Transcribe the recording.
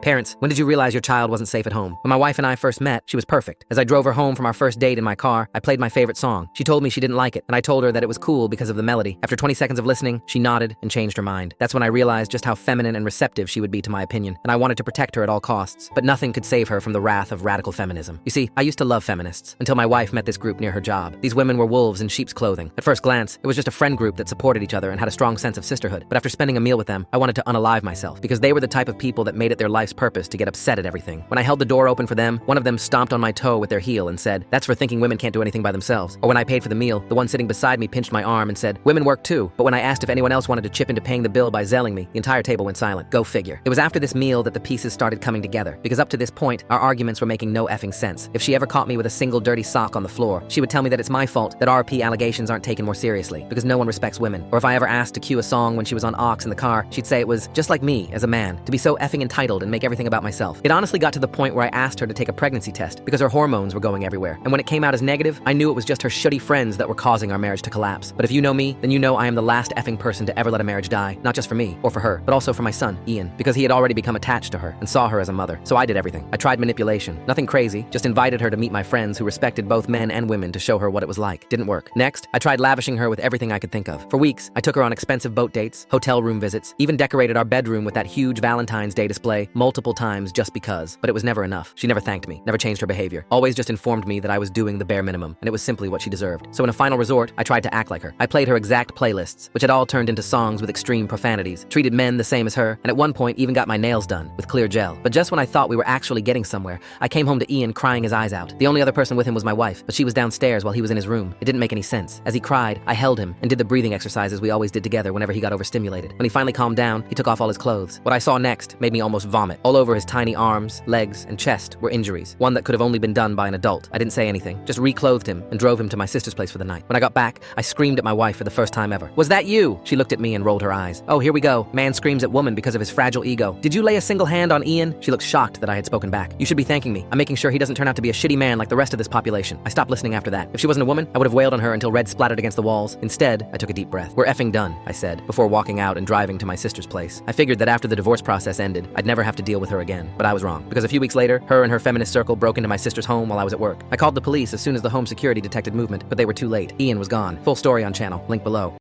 Parents, when did you realize your child wasn't safe at home? When my wife and I first met, she was perfect. As I drove her home from our first date in my car, I played my favorite song. She told me she didn't like it, and I told her that it was cool because of the melody. After 20 seconds of listening, she nodded and changed her mind. That's when I realized just how feminine and receptive she would be to my opinion, and I wanted to protect her at all costs. But nothing could save her from the wrath of radical feminism. You see, I used to love feminists, until my wife met this group near her job. These women were wolves in sheep's clothing. At first glance, it was just a friend group that supported each other and had a strong sense of sisterhood. But after spending a meal with them, I wanted to unalive myself, because they were the type of people that made it their life's purpose to get upset at everything. When I held the door open for them, one of them stomped on my toe with their heel and said, "That's for thinking women can't do anything by themselves." Or when I paid for the meal, the one sitting beside me pinched my arm and said, "Women work too." But when I asked if anyone else wanted to chip into paying the bill by zelling me, the entire table went silent. Go figure. It was after this meal that the pieces started coming together, because up to this point, our arguments were making no effing sense. If she ever caught me with a single dirty sock on the floor, she would tell me that it's my fault that RP allegations aren't taken more seriously, because no one respects women. Or if I ever asked to cue a song when she was on aux in the car, she'd say it was just like me, as a man, to be so effing entitled and make everything about myself. It honestly got to the point where I asked her to take a pregnancy test, because her hormones were going everywhere. And when it came out as negative, I knew it was just her shitty friends that were causing our marriage to collapse. But if you know me, then you know I am the last effing person to ever let a marriage die, not just for me, or for her, but also for my son, Ian, because he had already become attached to her and saw her as a mother. So I did everything. I tried manipulation. Nothing crazy, just invited her to meet my friends who respected both men and women to show her what it was like. Didn't work. Next, I tried lavishing her with everything I could think of. For weeks, I took her on expensive boat dates, hotel room visits, even decorated our bedroom with that huge Valentine's Day display multiple times just because. But it was never enough. She never thanked me, never changed her behavior, always just informed me that I was doing the bare minimum, and it was simply what she deserved. So in a final resort, I tried to act like her. I played her exact playlists, which had all turned into songs with extreme profanities, treated men the same as her, and at one point even got my nails done with clear gel. But just when I thought we were actually getting somewhere, I came home to Ian crying his eyes out. The only other person with him was my wife, but she was downstairs while he was in his room. It didn't make any sense. As he cried, I held him and did the breathing exercises we always did together whenever he got overstimulated. When he finally calmed down, he took off all his clothes. What I saw next made me almost vomit. All over his tiny arms, legs, and chest were injuries, one that could have only been done by an adult. I didn't say anything, just reclothed him and drove him to my sister's place for the night. When I got back, I screamed at my wife for the first time ever. "Was that you?" She looked at me and rolled her eyes. "Oh, here we go. Man screams at woman because of his fragile ego. Did you lay a single hand on Ian?" She looked shocked that I had spoken back. "You should be thanking me. I'm making sure he doesn't turn out to be a shitty man like the rest of this population." I stopped listening after that. If she wasn't a woman, I would have wailed on her until red splattered against the walls. Instead, I took a deep breath. "We're effing done," I said, before walking out and driving to my sister's place. I figured that after the divorce process ended, I'd never have to deal with her again. But I was wrong, because a few weeks later, her and her feminist circle broke into my sister's home while I was at work. I called the police as soon as the home security detected movement, but they were too late. Ian was gone. Full story on channel, link below.